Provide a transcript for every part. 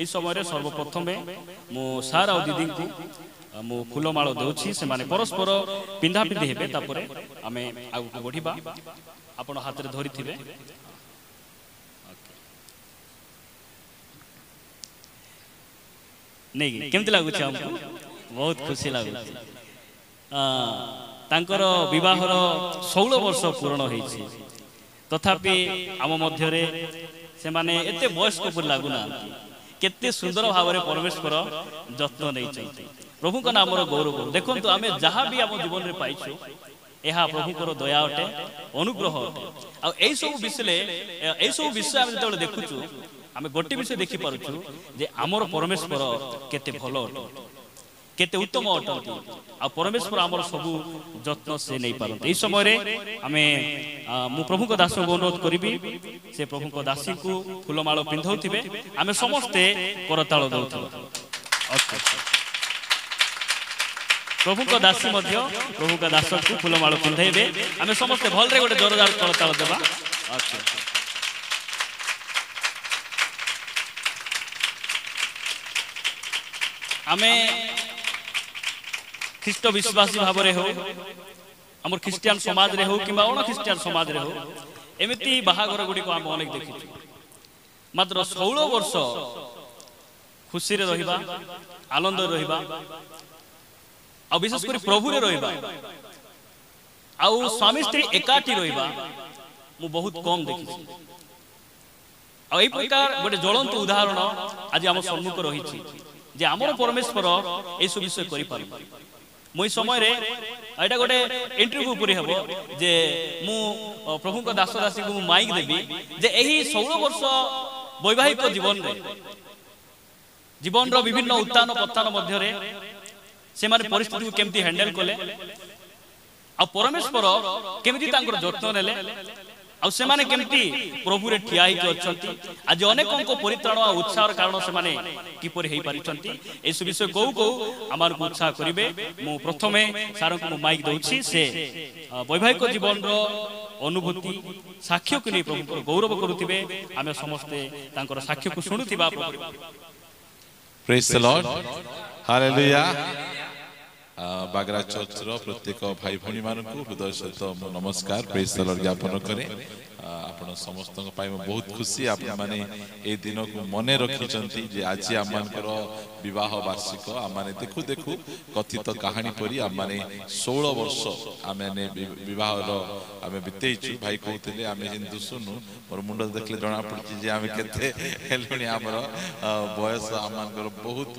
এই সময় সর্বপ্রথমে মু সার আর দিদি को मु फूलमाल देउछि से माने परस्पर पिंधा पिंधि हेबे तापरे आमे आगु बढ़िबा आपण हाथ रे धरि थिबे नहीं केमति लागु छ हमको बहुत खुशी लागु तांकर विवाहर 16 वर्ष पूर्ण होईछि तथापि आम मध्य रे से माने एते वयस्क पर लागु ना केते सुंदर भाव रे परमेश्वर जत्न नै छै प्रभु का नाम गौरव देखो आम जहाँ भी आम जीवन में पाइछु यह प्रभुकर दया अटे अनुग्रह अटे आई सब विषय आम जो देखुचु आम गोटे विषय देखी पार्छु जे आमर परमेश्वर केते भल अटे केते उत्तम अटंती आ परमेश्वर आमर सबू जत्न से नहीं पारते यही समय आमे मु प्रभु को दास को अनुरोध करी से प्रभु को दासी को फूलमाल पिंधाउथिबे आमे समस्ते करताल दउथबो प्रभु को दासी मध्य प्रभु का दास को फूलमाल पिंधाइबे आमे समस्ते भल रे गोटे जोरदार करताल देबा आमे ख्रीष्ट विश्वासी भाव रे हो हमर क्रिश्चियन समाज रे हो किबा अन क्रिश्चियन समाज रे हो एमिति बाहागर गुडी को हम अनेक देखिछु मात्र 16 वर्ष खुशी रे रहिबा आनंद रे रहिबा आ विशेष कर प्रभु रे रहिबा आ स्वामी स्त्री एकाठी रहिबा मु बहुत कम देखि आ एई प्रकार गोटे ज्वलंत उदाहरण आज हम सम्मुख रहिछि जे हमर परमेश्वर ए सब विषय करि पारि मु समय रे एटा गोटे इंटरव्यू पुरी हेबो जे मु प्रभु को दास दासी को माइक देबी जे एही 16 वर्ष वैवाहिक जीवन रे जीवन रो विभिन्न उत्तान पतन मध्य रे से माने परिस्थिति को केमती हैंडल कले आ परमेश्वर केमती तांकर जत्न नेले आ से माने केमती प्रभु रे ठिया ही अछंती आज अनेकों को परित्राण आ उत्साह कारण से माने किपर हेई पारिछंती ए सब विषय को आमार को उत्साह करिवे मु प्रथमे सार को माइक दउछि से वैवाहिक जीवन रो अनुभूति साक्ष्य को नै प्रभु गौरव करूथिबे आमे समस्त तांकर साक्ष्य को सुनुथिबा प्रभु praise the lord hallelujah Bagra church रो प्रत्येक भाई भणी मान को हृदय सहित नमस्कार प्रेज द लॉर्ड ज्ञापन करे आपण समस्त बहुत खुशी आप माने ए दिन को मने रखिचंती जे आज आम मानकर विवाह वार्षिक आम माने देखु देखु कथित कहानी परी आम माने 16 वर्ष आमे विवाह रो आमे बितेइछु भाई कहतले आमे हिंदू सुनु मोर मुंड देखले जणा पड़छि जे आमे केते हेलुनी हमर बयस आम मानकर बहुत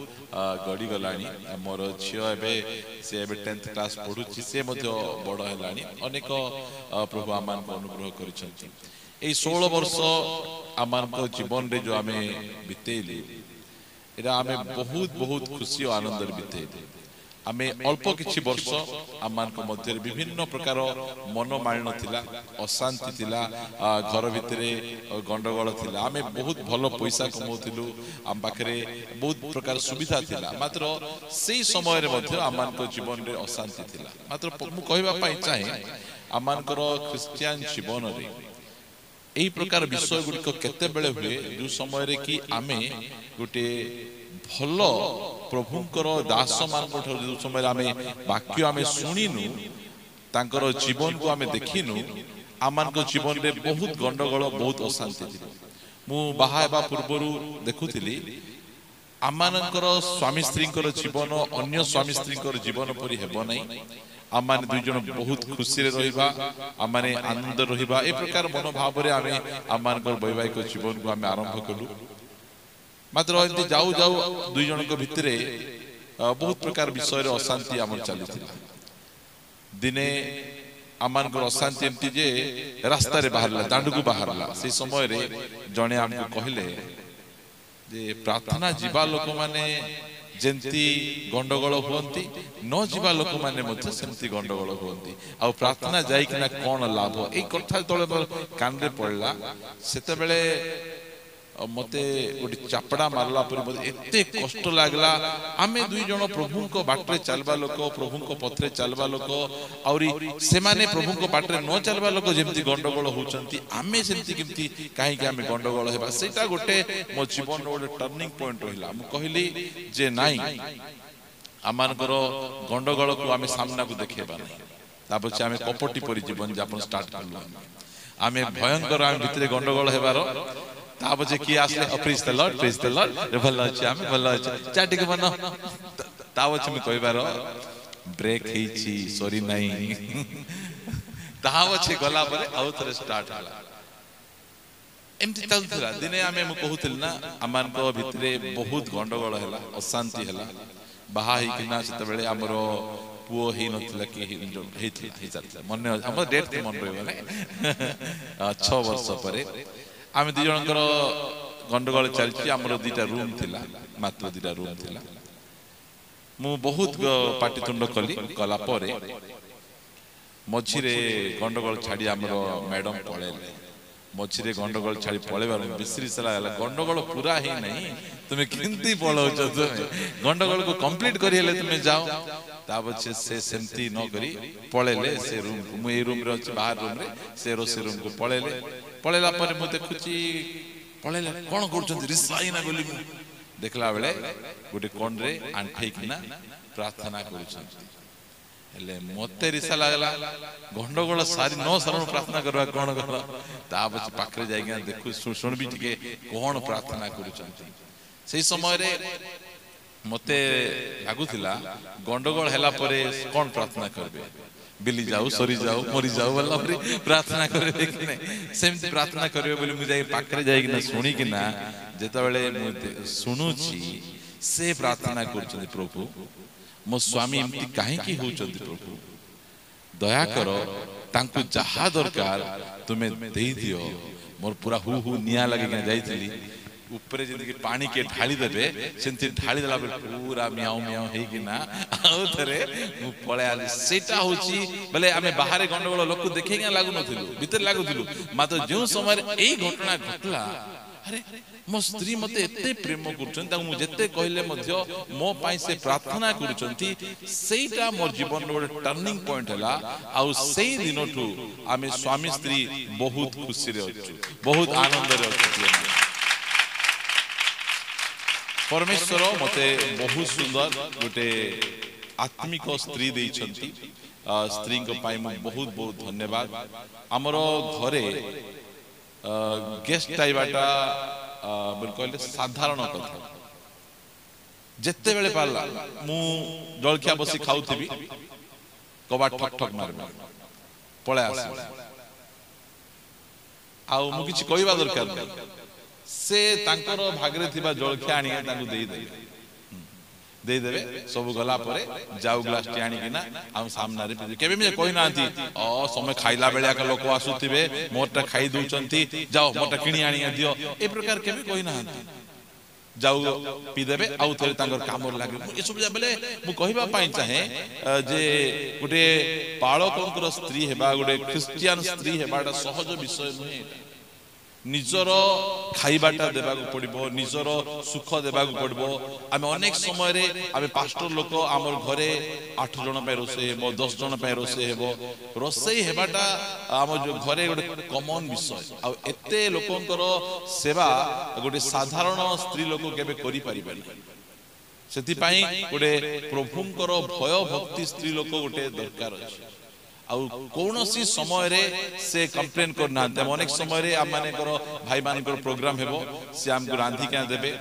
गडी गलानी मोर छियो एबे से एबे 10th क्लास पढुछि से मध्य बड़ हेलानी अनेक प्रभु आम मान को अनुग्रह करिसंती ए 16 वर्ष आम को जीवन रे जो आमे बितेइले एरा आमे बहुत बहुत खुशी और आनंद रे बितेइले आमे अल्प किछि वर्ष आम मान को मध्य विभिन्न प्रकार मनोमालिन थिला अशांति थिला घर भितरे गंडगोल थिला आमे बहुत भलो पैसा कमाउथिलु आम पाखरे बहुत प्रकार सुविधा थिला मात्र सेही समय रे मध्य आम मान को जीवन रे अशांति थिला मात्र मु कहबा पई चाहे आम मान को क्रिश्चियन जीवन रे एही प्रकार विषय गुडिक केते बेले हुए जो समय रे कि आमे गुटे भलो प्रभुंकर दास मान को जो समय आमे वाक्य आमे सुनिनु तांकर जीवन को आमे देखिनु आमान को जीवन रे बहुत गंडगोल बहुत अशांति थी मु बाहा हेबा पूर्वरु देखुथिली आमानकर स्वामी स्त्रीकर जीवन अन्य स्वामी स्त्रीकर जीवन परि हेबो नै आमाने दुई जन बहुत खुशी रे रहिबा आमाने आनंद रहिबा ए प्रकार मनोभाव रे आमे आमानकर वैवाहिक जीवन को आमे आरंभ कलु मात्र एंती जाऊ जाऊ दुई जन को भितरे बहुत प्रकार विषय रे अशांति आमर चलीथिला दिने आमानकर अशांति एंती जे रास्ता रे बाहरला दांडू को बाहरला से समय रे जने हमको कहले जे प्रार्थना जीवा लोक माने जेंती गंडगोल हुंती न जीवा लोक माने मध्य सेंती गंडगोल हुंती आ प्रार्थना जाई किना कोन लाभ ए कथा तळे कान रे पड़ला सेते बेले मते गोटे चापड़ा मारला पर एते कष्ट लागला आमे दुई जण प्रभु को बाटरे चलबा लोक प्रभु को पथरे चलबा लोक आउरी से माने प्रभु को बाटरे न चलबा लोक जेमती गंडगोल होचंती आमे सेमती केमती काहे के आमे गंडगोल हेबा सेटा गोटे मो जीवन गोटे टर्निंग पॉइंट रहिला हम कहली जे नाही आमानकर गंडगोल को आमे सामना को देखेबा नाही तापछे आमे कपटी परि जीवन यापन स्टार्ट करला आमे भयंकर आमे भितरे गंडगोल हेबारो तापछे की आसले प्रेज द लॉर्ड भलो अछि आमे भलो अछि चाटी के बनो तापछे मी कहबारो ब्रेक हेछि सॉरी नाही तापछे गला परे आउ थरे स्टार्ट होला एमती चलथला दिने आमे मु कहूतिल ना अमान को भितरे बहुत गंडगोल होला अशांति होला बाहा ही किना सेते बेले हमरो पुओ ही नथिला कि हेइथला मन हमर डेट के मन रहबा ने 6 वर्ष परे आमे दि जनकर गंडगोल चलछि हमरो दुटा रूम थिला मात्र दुटा रूम थिला मु बहुत पाटितुंड कला परे मझिरे गंडगोल छाडी हमरो मैडम पळेले मझिरे गंडगोल छाडी पळेबार बिसरी सला गंडगोल पूरा ही नहीं तुमे किंती पळौछ तुमे गंडगोल को कंप्लीट करी हेले तुमे जाओ ताबछे से सेमती न करी पळेले से रूम मु ए रूम रे अछि बाहर रूम रे से रोसे रूम को पळेले पळेला पर मु देखुची पळेले कोन करछंती रिसाई ना बोली देखला बेले गोटे कोन रे आंठे किना प्रार्थना करछंती हेले मते रिसा लागला गंडगोल सारी न सरन प्रार्थना करबा कोन कर ताबछ पाखरे जाई के देखु सुन भी टिके कोन प्रार्थना करछंती सेही समय रे मते लागुथिला गंडगोल हैला परे कोन प्रार्थना करबे बिली जाऊ सरी जाऊ मरी जाऊ वाला प्रार्थना करबे कि नै सेमती प्रार्थना करबे बोली मु जाई पाखरे जाई कि ना सुनी कि ना जेता बेले मु सुनुची से प्रार्थना करछन प्रभु मो स्वामी एमती काहे की होचंती प्रभु दया करो तांकु जहा दरकार तुमे देई दियो मोर पूरा हु निया लगे के जाईतली ऊपर जिंदगी पानी के ढाली देबे सेंती ढाली देला पूरा मियाऊ मियाऊ हे कि ना आउ थरे मु पळे आली सेटा होची भले आमे बाहरे गंडगोल लोक देखे के लागु नथिलु भीतर लागुथिलु मात्र जो समय एई घटना घटला अरे मो स्त्री मते एते प्रेम करछन ता मु जत्ते कहले मध्य मो पाई से प्रार्थना करछंती सेटा मोर जीवन रो टर्निंग पॉइंट हला आउ सेई दिनठू आमे स्वामी स्त्री बहुत खुशी रे अछु बहुत आनंद रे अछु परमेश्वर मते बहुत सुंदर गोटे आत्मिक स्त्री देइछंती स्त्री को पाई मु बहुत बहुत धन्यवाद हमरो घरे गेस्ट आइबाटा बोल कहले साधारण कथा जत्ते बेले पाला मु जलखिया बसी खाउथिबी कबाट ठक ठक मारबे पळे आसे आउ मु किछि कहबा दरकार नै से तांकर भागरे थिबा जलखिया आनी तांकु देई देबे सब गला परे जाऊ ग्लास टी आनी किना हम सामना रे केबे मे कहि नांती समय खाइला बेलिया के लोक आसुथिबे मोरटा खाइ दउचंती जाओ मोरटा किनी आनी दियो ए प्रकार केबे कहि नांती जाऊ पी देबे आउ थरे तांकर कामर लागे ए सब बेले मु कहिबा पाई चाहे जे गुटे पाळकंकर स्त्री हेबा गुटे क्रिश्चियन स्त्री हेबाटा सहज विषय नहे निजर खाइबाटा देबा को पड़िबो निजर सुख देबा को पड़िबो आमे अनेक समय रे आमे पास्टर लोक हमर घरे 8 जण पे रोसे हेबो 10 जण पे रोसे हेबो रोसे हेबाटा हम जो घरे गोटे कॉमन विषय आ एते लोकंकर सेवा गोटे साधारण स्त्री लोक केबे करि परिबानी सेति पई गोटे प्रभुंकर भय भक्ति स्त्री लोक गोटे दरकार अछि कौनसी समय रे से कंप्लेन करना अनेक समय रे आम माने भाई मान प्रोग्राम हेबो से हमको रांधी क्या देबे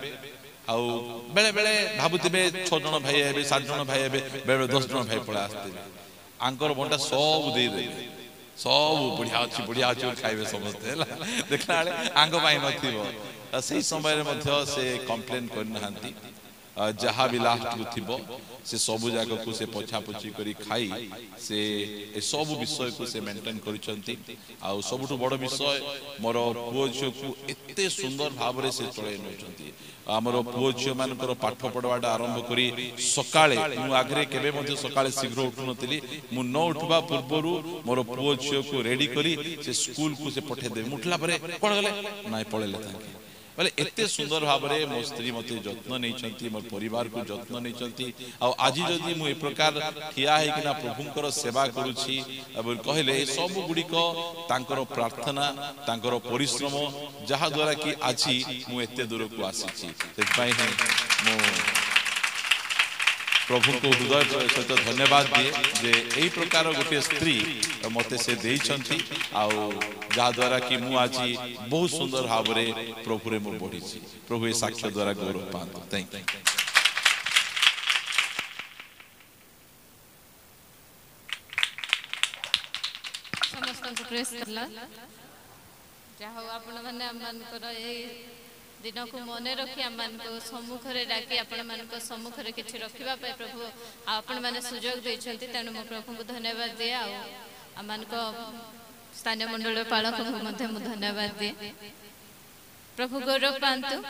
आउ बेले बेले भाबुतिबे 6 जण भाई हेबे 7 जण भाई हेबे बेले 10 जण भाई पळा आस्ते आंकर बंटा सब दे दे सब बढ़िया अछि खाइबे समझते देखला आंग पाई नथिबो सही समय रे मध्य से कंप्लेन करनाहांती जहा भी लास्ट को थिबो से सब जाग को से पछा पछी करी खाई से ए सब विषय को से मेंटेन करिसंती आ सबटु बड़ विषय मोर पुओ झियो को एते सुंदर भाव रे से चले नउचंती हमर पुओ झियो मानकर पाठ पढवाडा आरंभ करी सकाळे मु आगरे केबे मध्ये सकाळे शीघ्र उठु नथिली मु न उठबा पूर्वरु मोर पुओ झियो को रेडी करी से स्कूल को से पठे दे मुठला परे कोन गले नाइ पळेले ताके बोले एते सुंदर भाव में मो स्त्री मत जत्न नहीं मोर परिवार को जत्न नहीं आज जदि मुझे प्रकार ठिया होना प्रभुंकर सेवा करुच्ची कहले सब गुड़िक प्रार्थना तांकर परिश्रम जहा द्वारा कि आज मुझे दूर को आसी प्रभु को हृदय सहित धन्यवाद दिए जे यही प्रकार गोटे स्त्री मते से देइछंती जहा द्वारा कि मु आज बहुत सुंदर भाव में प्रभु रे मु बढ़ी प्रभु ए साक्ष्य द्वारा गौरव पातु थैंक यू समस्त प्रेस करला जाहो आपण माने अमन कर ए दिन को मन रखी आम सम्मुख डाकी आपण सम्मुख किसी रखा प्रभु आपण मैंने सुजोग देते तेणु मो प्रभु को धन्यवाद दिए आम स्थानीय मंडल पालक को धन्यवाद दिए प्रभु गौरव पातु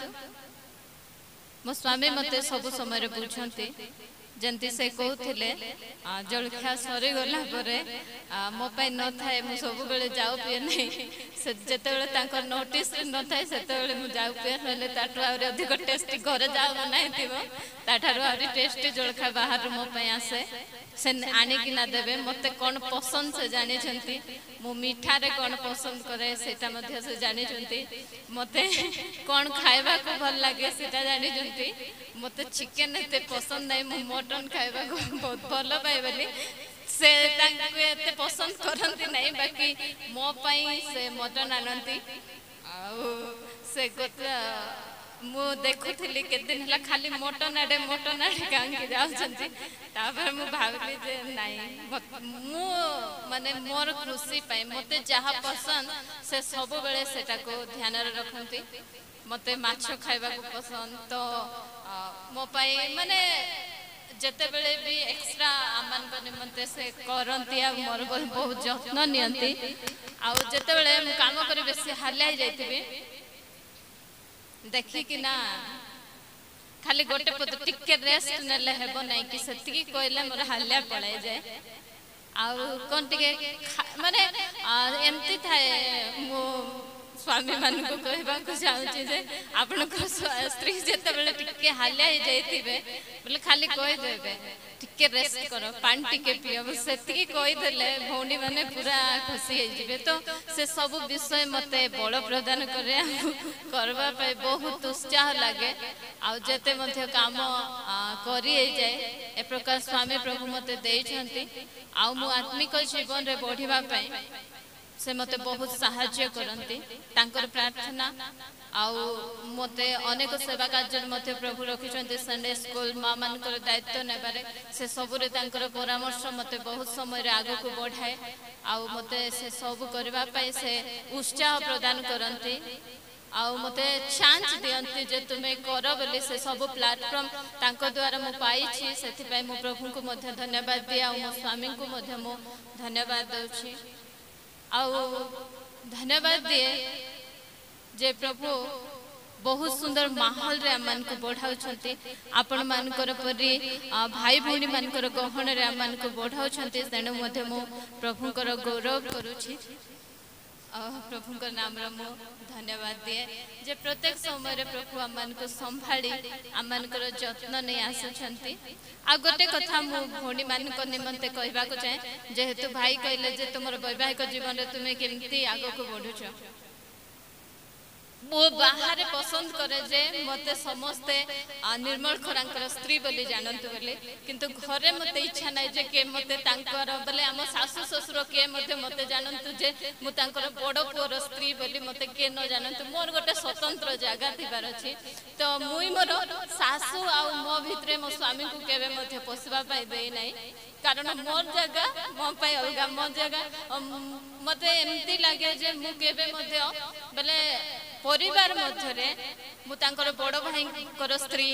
मो स्वामी मत सब समय पूछते जंती से कहते जलखिया सरी गला मो न थाए मु सब बेले जाऊ पिए नहीं से जिते नोटिस न थाए से जाऊ पिए ना ताठू आहरी अधिक टेस्टी घर जाऊ बनाई ताठारू आहरी टेस्टी जलखिया बाहर मो आसे से आनिकिना देवे मत कौन पसंद से जानी मु मीठारे कौन पसंद करे सेटा मध्य से जानी मते कौन खाइबा को भल लगे सेटा जानी मते चिकन एते पसंद नहीं मु मटन खाइबा को बहुत भल पाए बोली से एते पसंद करती नहीं बाकी मो पई से मटन आनती से गोता मु देखुली के दिन है खाली मटन आड़े कहीं जाऊँगी मु भाविली जे नाई मु माने मोर खुशी पाई मते जहाँ पसंद से सब बेले सेटा को ध्यान रखती मते माछ खाइबा को पसंद तो मो पाई माने जते बेले भी एक्स्ट्रा आमान बने मते से करंती आ मोर बहुत जत्न नियंती आ जते बेले मु काम करी बेसी हालिया जाइतिबे देखी कि ना खाली गोटे पद टिके रेस्ट नेले हेबो नै कि सेतिकी कहले मोर हालिया पळाई जाए आ कोन टिके माने एमती थाए मो स्वामी मान को कहबा को चाहूची जे आपण को स्त्री जते बेले टिके हालिया जाइतिबे बोले खाली कहि देबे टिके रेस्ट करो पानी टिके पियो सेतिकी कहि देले भौणी माने पूरा खुशी हे जिवे तो से सब विषय मते बल प्रदान करे करबा पे बहुत उत्साह लागे आ जते मध्य काम करी जाए ए प्रकार स्वामी प्रभु मते देइछंती आ मु आत्मिक जीवन रे बढ़िबा पे से मते बहुत सहाय्य करती तांकर प्रार्थना आउ मते अनेक सेवा कार्य मते प्रभु रखिछंती संडे स्कूल माँ मानकर दायित्व नेबारे से सबुरे तांकर परामर्श मते बहुत समय आगो को बढ़ाए आउ मते से सब करबा पई से उत्साह प्रदान करती आउ मते चांस दियंती जे तुमे कर बोली से सब प्लेटफॉर्म तांको द्वारा मु पाई छी सेति पई मु प्रभु को मध्य धन्यवाद दिया आउ मो स्वामी को मध्य मु धन्यवाद दउछि आउ धन्यवाद दिए जे प्रभु बहुत सुंदर माहौल रे आमान को बढ़ाउछंती आपण मानकर परी भाई भौणी मानकर गहन रे आमान को बढ़ाउछंती तेणु मध्य मो प्रभुकर गौरव करूछि प्रभु का नाम मु धन्यवाद दिए जे प्रत्येक समय प्रभु आमान को संभाली आमान को जत्न नहीं आसुछंती आ गोटे कथा मु भौणी मान को निमंते कहबा को चाहे जेहेतु भाई कहले जे तुमर वैवाहिक जीवन रे तुमे केमती आगो को बढ़ुछ मो बाहर पसंद करे जे मते समस्ते निर्मल खरांकर स्त्री बोली जानंतु बोली किंतु घरे मते इच्छा नै जे के मते तांकर बोले हम सासु ससुर के मते जानंतु जे मु तांकर बड़ पुअर स्त्री बोली मते के न जानंतु मोर गोटे स्वतंत्र जगह थिबार अछि तो मुई मोर सासु आ मो भितरे मो स्वामी को केबे मते पोसबा पाई देई नै कारण मोर जगह मो पाई अलगा मो जगह मते एमती लागे जे मु केबे मते बोले परिवार मध्य मु तांकर बड़ भाई स्त्री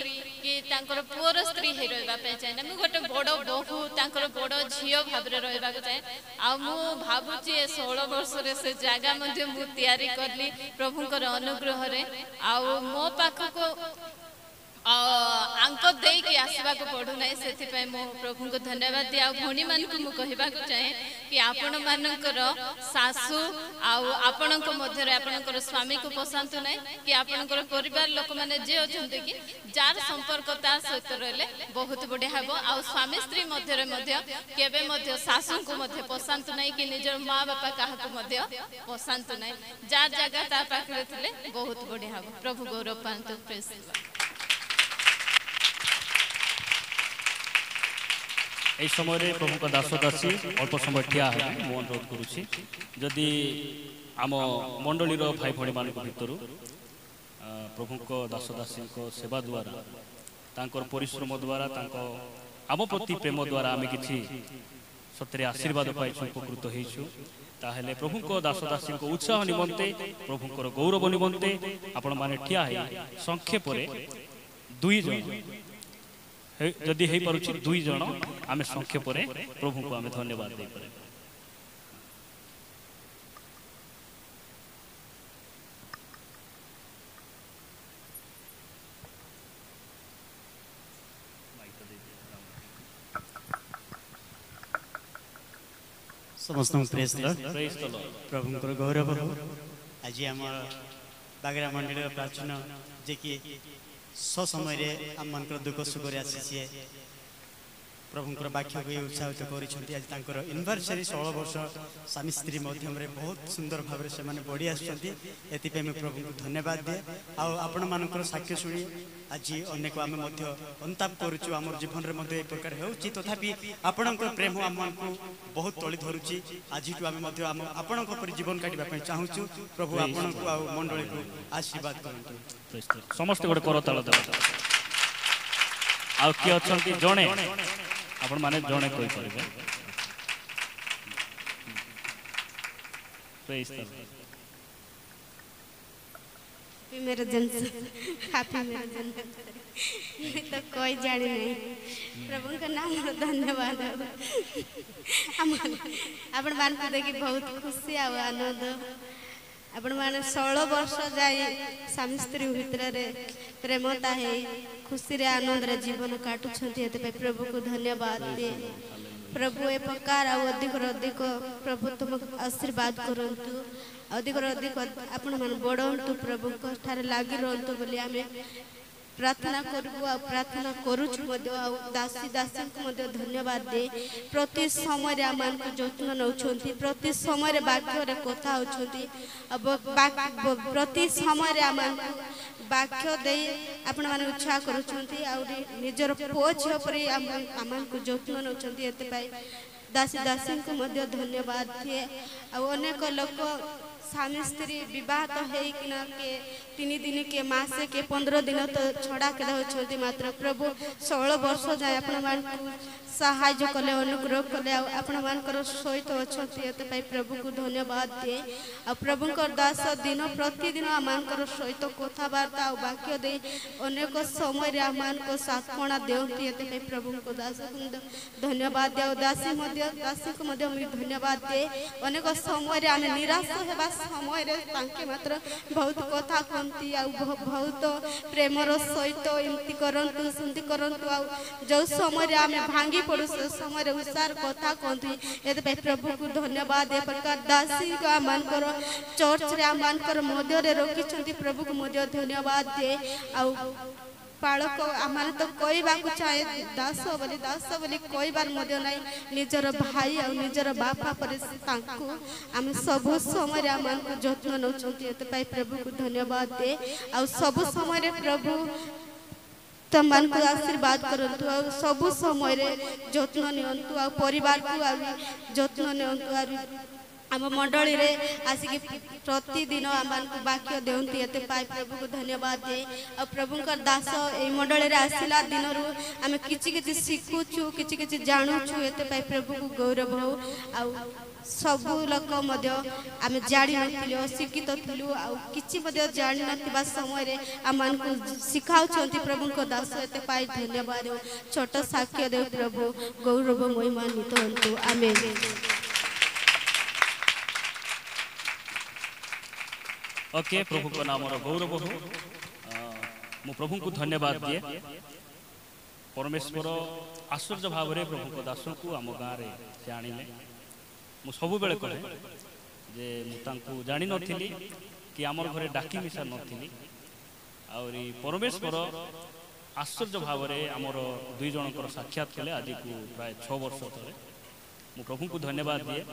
कि तांकर पुअर स्त्री हे रहबा पे चाहे मु गोटे बड़ बहु तांकर बड़ झियो भाव रे रहबा को चाहे आ मु भाबुची 16 वर्ष रे से जागा मध्य मु तयारी करली प्रभुकर अनुग्रह रे आ मो पाख को आंक दे कि आसवा को पड़ू ना से मो प्रभु को धन्यवाद दिया भौणी मान को मु कहबा को चाहे कि आपण मानकर सासू आपणक मध्य आपणकर स्वामी को पसंद नहीं कि आपणकर परिवार लोक मैंने जे अछंती कि जार संपर्क तार सहित रहिले बहुत बढ़िया हेबो आ स्वामी स्त्री मध्य केबे मध्य सासू को मध्य पसंद नहीं कि निजर माँ बापा काहा को मध्य पसंद नहीं जार जगह तार पाखरे थिले बहुत बढ़िया हेबो। प्रभु गौरव पांतु। प्रेज এই সময় প্রভুଙ୍କ দাস দাসী অল্প সময় ঠিয়া হবে মু অনুরোধ করুছি যদি আম মণ্ডলীর ভাই ভী মান ভিতর প্রভুଙ୍କ দাস দাসী সেবা দ্বারা তাঁর পরিশ্রম দ্বারা আম প্রতি প্রেম দ্বারা আমি কিছু সত্যি আশীর্বাদ পাইছু উপকৃত হয়েছু তাহলে প্রভুଙ୍କ দাস দাসী উৎসাহ নিমন্তে প্রভুঙ্কর গৌরব নিমন্তে আপন মানে ঠিয়া হই সংক্ষেপরে 2 জন जदि हो पारुछि 2 जन आमे संक्षेपरे प्रभु को आमे धन्यवाद दे पारे। समस्त प्रेज द लॉर्ड प्रभु को गौरव हो। आज आम बागरा मंडल प्राचीन जे कि समय आम मान दुख सुख आसी प्रभुंर वाक्य को उत्साहित कर इनभर्सरी 16 वर्ष स्वामी स्त्री मध्यम बहुत सुंदर भाव से बढ़ी आसुँच प्रभु को धन्यवाद दिए आपण मान साक्ष्य शुणी आज अनेक आम अनुताप करुचु आम जीवन में प्रकार होती तथापि आपण प्रेम आम को बहुत तली धरुची आज आम आपण जीवन काटापी चाहूँ प्रभु आपण को मंडली को आशीर्वाद करूँ समस्त गोटे करताल आ किए अच्छा जड़े आपण माने जड़े कोई परिबे प्रेज द मेरा जन्म हैप्पी मेरा जन्म तो कोई जाने नहीं प्रभु का नाम धन्यवाद आपण मान को देखि बहुत खुशी आ आनंद आपण माने 16 वर्ष जाए स्वामी स्त्री भितर प्रेमता है खुशी रे आनंद रे जीवन काटुछंती एते प्रभु को धन्यवाद दे प्रभु ए प्रकार अधिक प्रभु तुम आशीर्वाद करंतु अधिक आपण मन बडंतु प्रभु को ठारे लागी रहंतु बोली आमे प्रार्थना करबु आ प्रार्थना करूछु मध्य आ दासी दासी को मध्य धन्यवाद दे प्रति समय रे आमान को जत्न नउछंती प्रति समय रे वाक्य रे कथा होछंती अब प्रति समय रे आमान वाक्य दे आपण माने उत्साह करूछंती आ निजर पोछ पर आमान को जत्न नउछंती एते पाई दासी दासी को मध्य धन्यवाद दे आ अनेक लोक स्वामी स्त्री विवाह तो है कि ना के 3 दिन के मासे के 15 दिन तो छड़ा के होछंती मात्र प्रभु 16 वर्ष जाय आपण मान सहाय्य कले अनुग्रह कले आपण मान कर सहित अछंती एते पई प्रभु को धन्यवाद दे आ प्रभु को दास दिन प्रतिदिन आमान कर सहित कथा वार्ता आ वाक्य दे अनेक समय रे आमान को साथपणा देउती एते पई प्रभु को दास को धन्यवाद दे दासी को मध्य धन्यवाद दे अनेक समय रे आमे निराश हेबा समय रे तांके मात्र बहुत कथा कहती आ बहुत प्रेमर सहित एमती करंतु सुंदी करंतु आ जो समय रे आमे भांगी पड़ू से समय उत्साह कथा कहती ए प्रभु को धन्यवाद ए प्रकार दासी का मानकर चर्च रे मानकर मध्य रे रखी प्रभु को मध्य धन्यवाद दे आ पालक आमान तो कहवा को चाहे दास बोली कहबार मध्य नहीं निजर भाई और निजर बापा पर तांको आम सब समय आमान को जत्न नउछंती एते प्रभु को धन्यवाद दे आ सब समय प्रभु तमान को आशीर्वाद करंतु आ सब समय रे जत्न नियंतु आ परिवार को आ जत्न नियंतु आ आम मंडली रे आसिक प्रतिदिन आमान को वाक्य देउंती एते पाई प्रभु को धन्यवाद दे आ प्रभु का दास ए मंडली रे आसिला दिन रु आमे किछि सिखुछु किछि जानुछु एते पाई प्रभु को गौरव हो आ सब लोक मध्य आमे जानि नथिलु अशिक्षित थिलु आ किछि मध्य जानि नथिबा समय रे आमान को सिखाउछंती प्रभु को दास एते पाई धन्यवाद छोट साक्ष्य दे प्रभु गौरव महिमा नित हंतु आमेन। ओके प्रभु को नाम गौरव हो मु प्रभु को धन्यवाद दिए परमेश्वर आश्चर्य भाव रे प्रभु को दास को आम गाँव से आनिले ମୁଁ ସବୁବେଳେ କହେ ଯେ ମୁଁ ତାଙ୍କୁ ଜାଣିନଥିଲି କି ଆମର ଘରେ ଡାକି ମିଶା ନଥିଲି ଆହୁରି ପରମେଶ୍ୱର ଆଶ୍ଚର୍ଯ୍ୟ ଭାବରେ ଆମର ଦୁଇ ଜଣଙ୍କର ସାକ୍ଷାତ କଲେ ଆଜିକୁ ପ୍ରାୟ 6 ବର୍ଷ ତଳେ। ମୁଁ ପ୍ରଭୁଙ୍କୁ ଧନ୍ୟବାଦ ଦିଏ।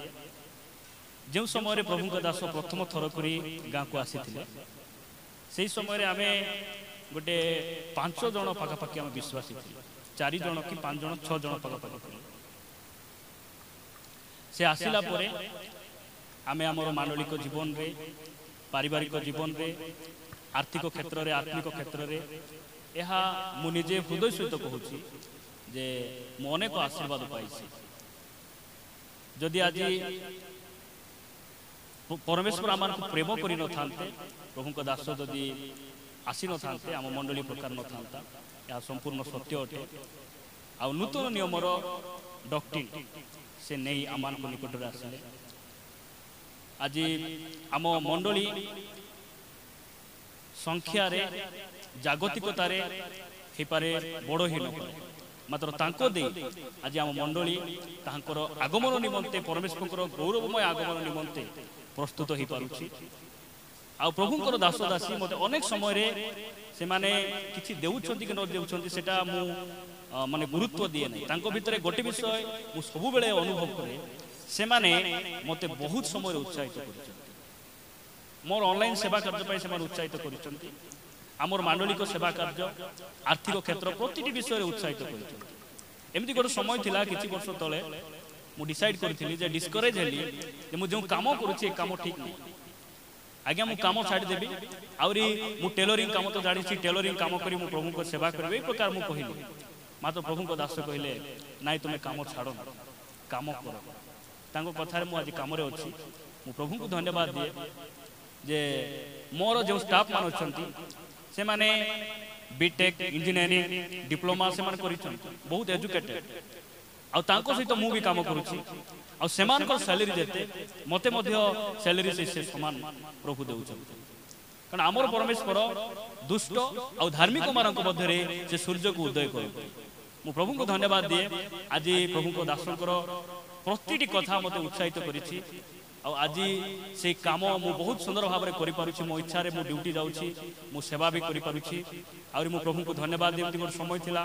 ଯେଉଁ ସମୟରେ ପ୍ରଭୁଙ୍କ ଦାସ ପ୍ରଥମ ଥର କରି ଗାଁକୁ ଆସିଥିଲେ ସେହି ସମୟରେ ଆମେ ଗୋଟେ 5 ଜଣ ପାଖାପାଖି ଆମେ ବିଶ୍ୱାସୀ ଥିଲେ, 4 ଜଣ କି 5 ଜଣ 6 ଜଣ ପାଖାପାଖି ଥିଲେ। ସେ ଆସିଲା ପରେ ଆମେ ଆମର ମାନବିକ ଜୀବନରେ, ପାରିବାରିକ ଜୀବନରେ, ଆର୍ଥିକ କ୍ଷେତ୍ରରେ, ଆତ୍ମିକ କ୍ଷେତ୍ରରେ ଏହା ମୁଁ ନିଜେ ହୃଦୟ ସହିତ କହୁଛି ଯେ ମୁଁ ଅନେକ ଆଶୀର୍ବାଦ ପାଇଛି। ଯଦି ଆଜି ପରମେଶ୍ୱର ଆମକୁ ପ୍ରେମ କରିନଥାନ୍ତେ, ପ୍ରଭୁଙ୍କ ଦାସ ଯଦି ଆସିନଥାନ୍ତେ, ଆମ ମଣ୍ଡଳୀ ପ୍ରକାର ନଥାନ୍ତା, ଏହା ସମ୍ପୂର୍ଣ୍ଣ ସତ୍ୟ ଅଟେ। ଆଉ ନୂତନ ନିୟମର ଡକ୍ଟ୍ରିନ୍ ସେ ନେଇ ଆମମାନଙ୍କ ନିକଟରେ ଆସିଲେ। ଆଜି ଆମ ମଣ୍ଡଳୀ ସଂଖ୍ୟାରେ, ଜାଗତିକତାରେ ହେଇପାରେ ବଡ଼ ହେଇନପାରେ, ମାତ୍ର ତାଙ୍କ ଦେଇ ଆଜି ଆମ ମଣ୍ଡଳୀ ତାଙ୍କର ଆଗମନ ନିମନ୍ତେ, ପରମେଶ୍ୱରଙ୍କର ଗୌରବମୟ ଆଗମନ ନିମନ୍ତେ ପ୍ରସ୍ତୁତ ହେଇପାରୁଛି। ଆଉ ପ୍ରଭୁଙ୍କର ଦାସ ଦାସୀ ମୋତେ ଅନେକ ସମୟରେ ସେମାନେ କିଛି ଦେଉଛନ୍ତି କି ନ ଦେଉଛନ୍ତି ସେଟା ମୁଁ ମାନେ ଗୁରୁତ୍ୱ ଦିଏ ନାହିଁ। ତାଙ୍କ ଭିତରେ ଗୋଟେ ବିଷୟ ମୁଁ ସବୁବେଳେ ଅନୁଭବ କରେ, ସେମାନେ ମୋତେ ବହୁତ ସମୟରେ ଉତ୍ସାହିତ କରିଛନ୍ତି। ମୋର ଅନଲାଇନ୍ ସେବା କାର୍ଯ୍ୟ ପାଇଁ ସେମାନେ ଉତ୍ସାହିତ କରିଛନ୍ତି। ଆମର ମାନବିକ ସେବା କାର୍ଯ୍ୟ, ଆର୍ଥିକ କ୍ଷେତ୍ର ପ୍ରତିଟି ବିଷୟରେ ଉତ୍ସାହିତ କରିଛନ୍ତି। ଏମିତି ଗୋଟେ ସମୟ ଥିଲା କିଛି ବର୍ଷ ତଳେ ମୁଁ ଡିସାଇଡ୍ କରିଥିଲି ଯେ ଡିସ୍କରେଜ୍ ହେଲି ଯେ ମୁଁ ଯେଉଁ କାମ କରୁଛି ଏ କାମ ଠିକ୍ ନାହିଁ। ଆଜ୍ଞା ମୁଁ କାମ ଛାଡ଼ିଦେବି, ଆହୁରି ମୁଁ ଟେଲରିଂ କାମ ତ ଜାଣିଛି, ଟେଲରିଂ କାମ କରି ମୁଁ ପ୍ରଭୁଙ୍କ ସେବା କରିବି, ଏଇ ପ୍ରକାର ମୁଁ କହିଲି। ମାତ୍ର ପ୍ରଭୁଙ୍କ ଦାସ କହିଲେ ନାଇଁ ତୁମେ କାମ ଛାଡ଼, କାମ କର। ତାଙ୍କ କଥାରେ ମୁଁ ଆଜି କାମରେ ଅଛି। ମୁଁ ପ୍ରଭୁଙ୍କୁ ଧନ୍ୟବାଦ ଦିଏ ଯେ ମୋର ଯେଉଁ ଷ୍ଟାଫ୍ ମାନେ ଅଛନ୍ତି ସେମାନେ ବିଟେକ୍, ଇଞ୍ଜିନିୟରିଂ, ଡିପ୍ଲୋମା ସେମାନେ କରିଛନ୍ତି, ବହୁତ ଏଜୁକେଟେଡ୍। ଆଉ ତାଙ୍କ ସହିତ ମୁଁ ବି କାମ କରୁଛି। ଆଉ ସେମାନଙ୍କର ସାଲେରୀ ଯେତେ, ମୋତେ ମଧ୍ୟ ସାଲେରୀ ସେ ସମାନ ପ୍ରଭୁ ଦେଉଛନ୍ତି। କାରଣ ଆମର ପରମେଶ୍ୱର ଦୁଷ୍ଟ ଆଉ ଧାର୍ମିକ ମାନଙ୍କ ମଧ୍ୟରେ ସେ ସୂର୍ଯ୍ୟକୁ ଉଦୟ କରନ୍ତି। ମୁଁ ପ୍ରଭୁଙ୍କୁ ଧନ୍ୟବାଦ ଦିଏ। ଆଜି ପ୍ରଭୁଙ୍କ ଦାସଙ୍କର ପ୍ରତିଟି କଥା ମୋତେ ଉତ୍ସାହିତ କରିଛି। ଆଉ ଆଜି ସେଇ କାମ ମୁଁ ବହୁତ ସୁନ୍ଦର ଭାବରେ କରିପାରୁଛି। ମୋ ଇଚ୍ଛାରେ ମୁଁ ଡ୍ୟୁଟି ଯାଉଛି, ମୁଁ ସେବା ବି କରିପାରୁଛି। ଆହୁରି ମୁଁ ପ୍ରଭୁଙ୍କୁ ଧନ୍ୟବାଦ ଦିଏ। ଏମିତି ଗୋଟେ ସମୟ ଥିଲା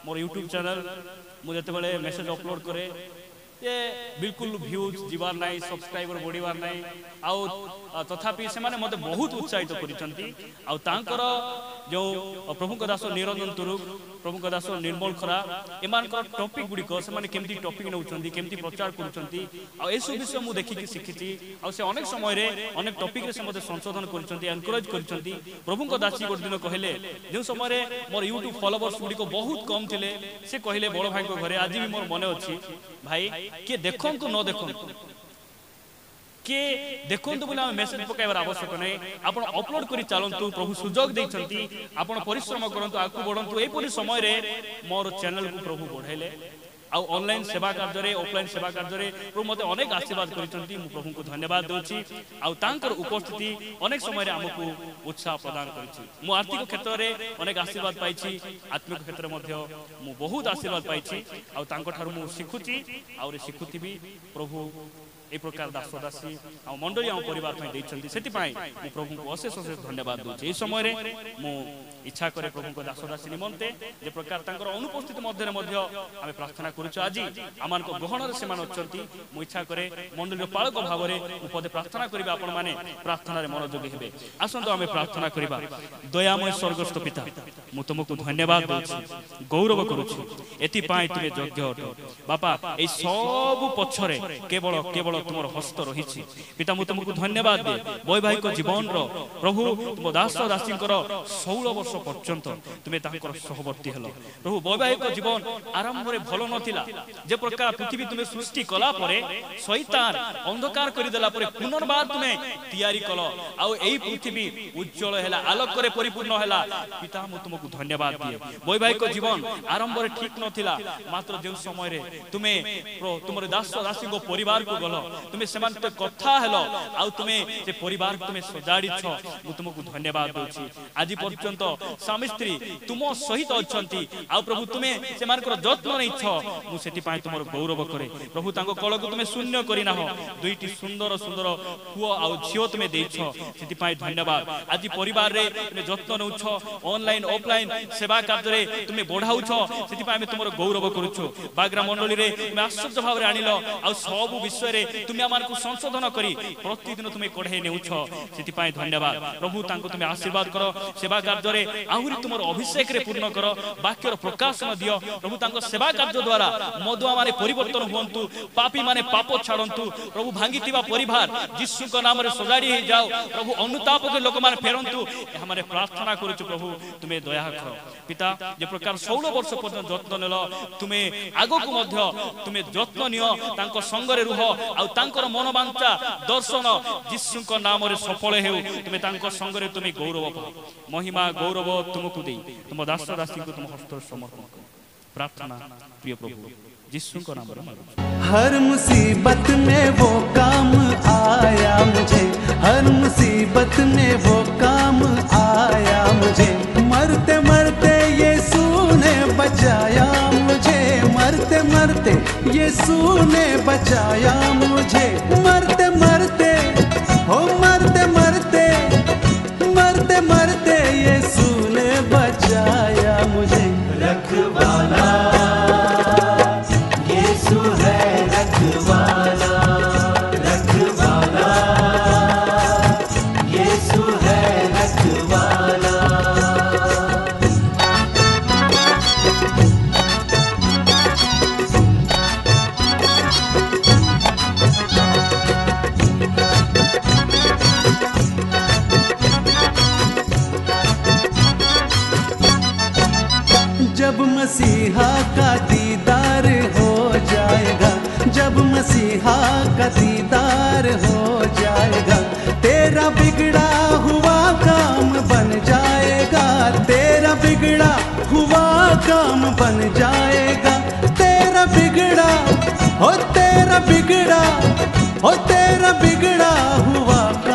ମୋର ୟୁଟ୍ୟୁବ୍ ଚ୍ୟାନେଲ୍, ମୁଁ ଯେତେବେଳେ ମେସେଜ୍ ଅପଲୋଡ଼ କରେ ଯେ ବିଲକୁଲ ଭ୍ୟୁଜ୍ ଯିବାର ନାହିଁ, ସବସ୍କ୍ରାଇବର ବଢ଼ିବାର ନାହିଁ। ଆଉ ତଥାପି ସେମାନେ ମୋତେ ବହୁତ ଉତ୍ସାହିତ କରିଛନ୍ତି। ଆଉ ତାଙ୍କର ଯେଉଁ ପ୍ରଭୁଙ୍କ ଦାସ ନିରଞ୍ଜନ ତୁରୁକ, ପ୍ରଭୁଙ୍କ ଦାସ ନିର୍ମଳ ଖରା, ଏମାନଙ୍କର ଟପିକ୍ ଗୁଡ଼ିକ ସେମାନେ କେମିତି ଟପିକ୍ ନେଉଛନ୍ତି, କେମିତି ପ୍ରଚାର କରୁଛନ୍ତି, ଆଉ ଏସବୁ ବିଷୟ ମୁଁ ଦେଖିକି ଶିଖିଛି। ଆଉ ସେ ଅନେକ ସମୟରେ ଅନେକ ଟପିକ୍ରେ ସେ ମୋତେ ସଂଶୋଧନ କରିଛନ୍ତି, ଏନକରେଜ୍ କରିଛନ୍ତି। ପ୍ରଭୁଙ୍କ ଦାସୀ ଗୋଟେ ଦିନ କହିଲେ, ଯେଉଁ ସମୟରେ ମୋର ୟୁଟ୍ୟୁବ୍ ଫଲୋୱର୍ସ ଗୁଡ଼ିକ ବହୁତ କମ୍ ଥିଲେ, ସେ କହିଲେ ବଡ଼ ଭାଇଙ୍କ ଘରେ, ଆଜି ବି ମୋର ମନେ ଅଛି, ଭାଇ କିଏ ଦେଖନ୍ତୁ ନ ଦେଖନ୍ତୁ, କିଏ ଦେଖନ୍ତୁ ବୋଲି ଆମେ ମେସେଜ ପକାଇବାର ଆବଶ୍ୟକ ନାହିଁ। ଆପଣ ଅପଲୋଡ କରି ଚାଲନ୍ତୁ, ପ୍ରଭୁ ସୁଯୋଗ ଦେଇଛନ୍ତି, ଆପଣ ପରିଶ୍ରମ କରନ୍ତୁ, ଆଗକୁ ବଢ଼ନ୍ତୁ। ଏହିପରି ସମୟରେ ମୋର ଚ୍ୟାନେଲକୁ ପ୍ରଭୁ ବଢ଼ାଇଲେ। ଆଉ ଅନଲାଇନ୍ ସେବା କାର୍ଯ୍ୟରେ, ଅଫଲାଇନ୍ ସେବା କାର୍ଯ୍ୟରେ ପ୍ରଭୁ ମୋତେ ଅନେକ ଆଶୀର୍ବାଦ କରିଛନ୍ତି। ମୁଁ ପ୍ରଭୁଙ୍କୁ ଧନ୍ୟବାଦ ଦେଉଛି। ଆଉ ତାଙ୍କର ଉପସ୍ଥିତି ଅନେକ ସମୟରେ ଆମକୁ ଉତ୍ସାହ ପ୍ରଦାନ କରିଛି। ମୁଁ ଆର୍ଥିକ କ୍ଷେତ୍ରରେ ଅନେକ ଆଶୀର୍ବାଦ ପାଇଛି, ଆତ୍ମିକ କ୍ଷେତ୍ରରେ ମଧ୍ୟ ମୁଁ ବହୁତ ଆଶୀର୍ବାଦ ପାଇଛି। ଆଉ ତାଙ୍କଠାରୁ ମୁଁ ଶିଖୁଛି, ଆହୁରି ଶିଖୁଥିବି। ପ୍ରଭୁ এই প্রকার দাস দাসী আমার মন্ডলী আমার পরিবার দিয়েছেন, সেপাই মু প্রভুকে অশেষ অশেষ ধন্যবাদ দেছি। এই সময় মু ইচ্ছা করে প্রভুঙ্ক দাস দাসী নিমন্তে যে প্রকার তাঁর অনুপস্থিত মধ্যে আমি প্রার্থনা করুছু। আজ আমার গহণরে সে অনেক মু ইচ্ছা করে মন্ডলীর পালক ভাবে মু পদে প্রার্থনা করি, আপন মানে প্রার্থনার মনোযোগী হবে। আসন্তু আমি প্রার্থনা করিবা। দয়াময় স্বর্গস্থ পিতা, মু তোমাকে ধন্যবাদ দেছি, গৌরব করুছি, এথিপাই তুমি যোগ্য অট। বাপা এই সব পছরে কেবল কেবল তোমার হস্ত রয়েছে। পিতা মু তোমাকে ধন্যবাদ দিয়ে বৈবাহিক জীবনর প্রভু তুম দাস দাসীঙ্কর 16 বর্ষ পর্যন্ত তুমি তাঙ্কর সহবর্তী হল। প্রভু বৈবাহিক জীবন আরম্ভরে ভাল নথিলা, যে প্রকার পৃথিবী তুমি সৃষ্টি কলা পরে শয়তান অন্ধকার করে দেলা পরে পুনর্বার তুমি তৈয়ারি কল, আউ এই পৃথিবী উজ্জ্বল হেলা, আলোকরে পরিপূর্ণ হেলা। পিতা মু তোমাকে ধন্যবাদ দিয়ে বৈবাহিক জীবন আরম্ভরে ঠিক নথিলা, মাত্র যে সময় তুমি তোমার দাস দাসীঙ্ক পরিবার কু গল, तुम्हें से कथा हेलो आउ तुम्हें से परिवार तुम्हें सजाड़ी मु तुमको धन्यवाद दूची आज पर्यंत स्वामी स्त्री तुम सहित अच्छी आ प्रभु तुम्हें से जत्न नहीं मु से तुम गौरव करे प्रभु तांको कल को तुम्हें शून्य करना हो दुईटी सुंदर सुंदर पुओ आ झील तुम्हें देछ से धन्यवाद आज परिवार रे तुम्हें जत्न नौछ ऑनलाइन ऑफलाइन सेवा कार्य रे तुम्हें बढ़ाउछ से तुम गौरव करूछु बागरा मंडली रे तुम आश्चर्य भाव रे आनिलो आ सब विषय रे तुम आमार को संशोधन करी प्रतिदिन तुम्हें कढ़े नेउछ से धन्यवाद प्रभु तांको तुम्हें आशीर्वाद करो सेवा कार्य रे आहुरी तुम अभिषेक रे पूर्ण करो वाक्यर प्रकाशन दियो प्रभु तांको सेवा कार्य द्वारा मधुआ माने परिवर्तन हुंतु पापी माने पाप छाड़ंतु प्रभु भांगितिबा परिवार यीशु को नाम रे सजाड़ी हे जाओ प्रभु अनुताप के लोक माने फेरंतु हमारे प्रार्थना करूछु प्रभु तुम्हें दया करो पिता जे प्रकार 16 वर्ष पर्यंत जत्न नेलो तुम्हें आगो को मध्य तुम्हें जत्न नियो तांको संग रे रुह आ तांकर मनोवांछा दर्शन यीशु को नाम रे सफल हेउ तुम्हें तांको संग रे तुम्हें गौरव पाओ महिमा गौरव तुमको दे तुम दास दासी को तुम हस्त समर्पण करो प्रार्थना प्रिय प्रभु यीशु को नाम रे मांगो हर मुसीबत में वो काम आया मुझे हर मुसीबत में वो काम आया मुझे मरते मरते यीशु ने बचाया मुझे मरते मरते यीशु ने बचाया मुझे मरते मरते हो मरते मरते मरते मरते यीशु ने बचाया मुझे रखवाला यीशु है रखवाला रखवाला यीशु है रखवाला जब मसीहा का दीदार हो जाएगा जब मसीहा का दीदार हो जाएगा तेरा बिगड़ा हुआ काम बन जाएगा तेरा बिगड़ा हुआ काम बन जाएगा तेरा बिगड़ा हो तेरा बिगड़ा हो तेरा बिगड़ा हुआ काम